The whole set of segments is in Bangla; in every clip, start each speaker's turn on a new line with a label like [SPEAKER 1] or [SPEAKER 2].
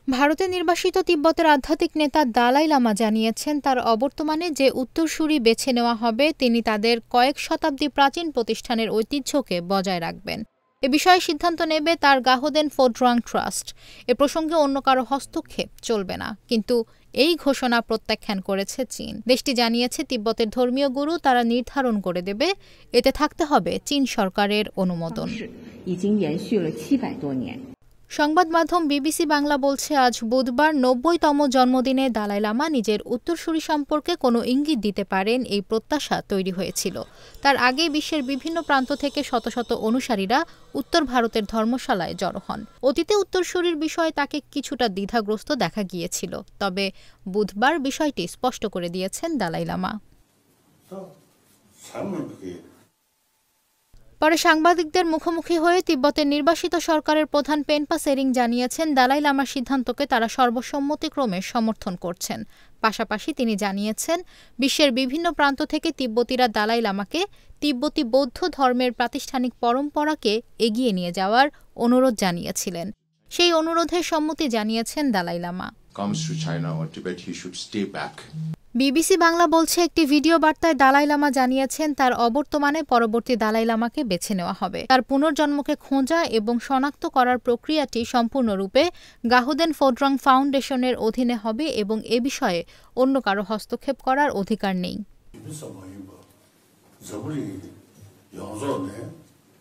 [SPEAKER 1] ভারতে নির্বাসিত তিব্বতের আধ্যাত্মিক নেতা দালাই লামা জানিয়েছেন, তার অবর্তমানে যে উত্তরসূরি বেছে নেওয়া হবে তিনি তাদের কয়েক শতাব্দী প্রাচীন প্রতিষ্ঠানের ঐতিহ্যকে বজায় রাখবেন। এ বিষয়ে সিদ্ধান্ত নেবে তার গাহোদেন ফোড্রাং ট্রাস্ট। এ প্রসঙ্গে অন্য কারো হস্তক্ষেপ চলবে না। কিন্তু এই ঘোষণা প্রত্যাখ্যান করেছে চীন। দেশটি জানিয়েছে, তিব্বতের ধর্মীয় গুরু তারা নির্ধারণ করে দেবে, এতে থাকতে হবে চীন সরকারের অনুমোদন। সংবাদ মাধ্যম বিবিসি বাংলা বলছে, আজ বুধবার ৯০তম জন্মদিনে দালাই লামা নিজের উত্তরসূরি সম্পর্কে কোনো ইঙ্গিত দিতে পারেন এই প্রত্যাশা তৈরি হয়েছিল। তার আগে বিশ্বের বিভিন্ন প্রান্ত থেকে শত শত অনুসারীরা উত্তর ভারতের ধর্মশালায় জড়ো হন। অতীতে উত্তরসূরির বিষয়ে তাকে কিছুটা দ্বিধাগ্রস্ত দেখা গিয়েছিল, তবে বুধবার বিষয়টি স্পষ্ট করে দিয়েছেন দালাই লামা। পরে সাংবাদিকদের মুখোমুখি হয়ে তিব্বতের নির্বাসিত সরকারের প্রধান পেনপা সেরিং জানিয়েছেন, দালাই লামার সিদ্ধান্তকে তারা সর্বসম্মতিক্রমে সমর্থন করছেন। পাশাপাশি তিনি জানিয়েছেন, বিশ্বের বিভিন্ন প্রান্ত থেকে তিব্বতীরা দালাই লামাকে তিব্বতী বৌদ্ধ ধর্মের প্রাতিষ্ঠানিক পরম্পরাকে এগিয়ে নিয়ে যাওয়ার অনুরোধ জানিয়েছিলেন। সেই অনুরোধে সম্মতি জানিয়েছেন দালাই লামা। বিবিসি বাংলা বলছে, একটি ভিডিও বার্তায় দালাই লামা জানিয়েছেন, তার অবর্তমানে পরবর্তী দালাই লামাকে বেছে নেওয়া হবে। তার পুনর্জন্মকে খোঁজা এবং শনাক্ত করার প্রক্রিয়াটি সম্পূর্ণরূপে গাহোদেন ফোড্রাং ফাউন্ডেশনের অধীনে হবে এবং এ বিষয়ে অন্য কারো হস্তক্ষেপ করার অধিকার নেই।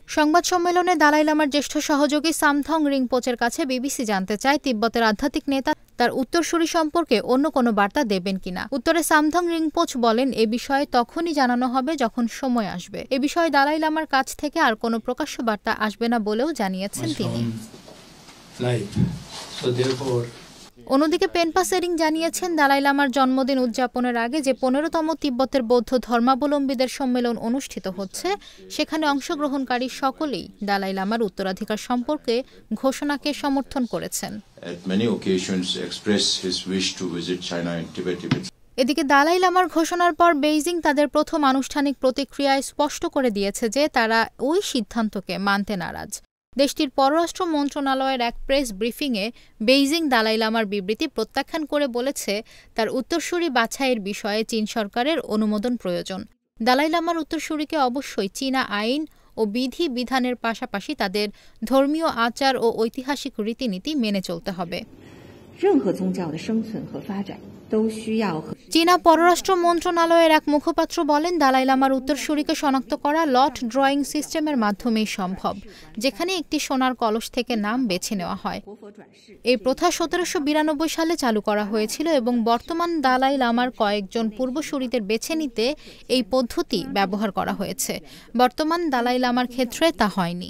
[SPEAKER 1] সংবাদ সম্মেলনে দালাই লামার জ্যেষ্ঠ সহযোগী সামথং রিংপোচের কাছে বিবিসি জানতে চায়, তিব্বতের আধ্যাত্মিক নেতা তার উত্তরসূরি সম্পর্কে অন্য কোনো বার্তা দেবেন কিনা। উত্তরে সামথং রিংপোচ বলেন, এ বিষয়ে তখনই জানানো হবে যখন সময় আসবে। এ বিষয়ে দালাই লামার কাছ থেকে আর কোনো প্রকাশ্য বার্তা আসবে না বলেও জানিয়েছেন তিনি। অন্যদিকে পেনপা সেরিং জানিয়েছেন, দালাই লামার জন্মদিন উদযাপনের আগে যে ১৫তম তিব্বতের বৌদ্ধ ধর্মাবলম্বীদের সম্মেলন অনুষ্ঠিত হচ্ছে, সেখানে অংশগ্রহণকারী সকলেই দালাই লামার উত্তরাধিকার সম্পর্কে ঘোষণাকে সমর্থন করেছেন। এদিকে দালাই লামার ঘোষণার পর বেইজিং তাদের প্রথম আনুষ্ঠানিক প্রতিক্রিয়ায় স্পষ্ট করে দিয়েছে যে তারা ওই সিদ্ধান্তকে মানতে নারাজ। দেশটির পররাষ্ট্র মন্ত্রণালয়ের এক প্রেস ব্রিফিংয়ে বেইজিং দালাই লামার বিবৃতি প্রত্যাখ্যান করে বলেছে, তার উত্তরসূরি বাছাইয়ের বিষয়ে চীন সরকারের অনুমোদন প্রয়োজন। দালাই লামার উত্তরসূরিকে অবশ্যই চীনা আইন ও বিধি বিধানের পাশাপাশি তাদের ধর্মীয় আচার ও ঐতিহাসিক রীতিনীতি মেনে চলতে হবে। চীনা পররাষ্ট্র মন্ত্রণালয়ের এক মুখপাত্র বলেন, দালাই লামার উত্তরসূরিকে শনাক্ত করা লট ড্রয়িং সিস্টেমের মাধ্যমেই সম্ভব, যেখানে একটি সোনার কলস থেকে নাম বেছে নেওয়া হয়। এই প্রথা ১৭৯২ সালে চালু করা হয়েছিল এবং বর্তমান দালাই লামার কয়েকজন পূর্বসূরিদের বেছে নিতে এই পদ্ধতি ব্যবহার করা হয়েছে। বর্তমান দালাই লামার ক্ষেত্রে তা হয়নি।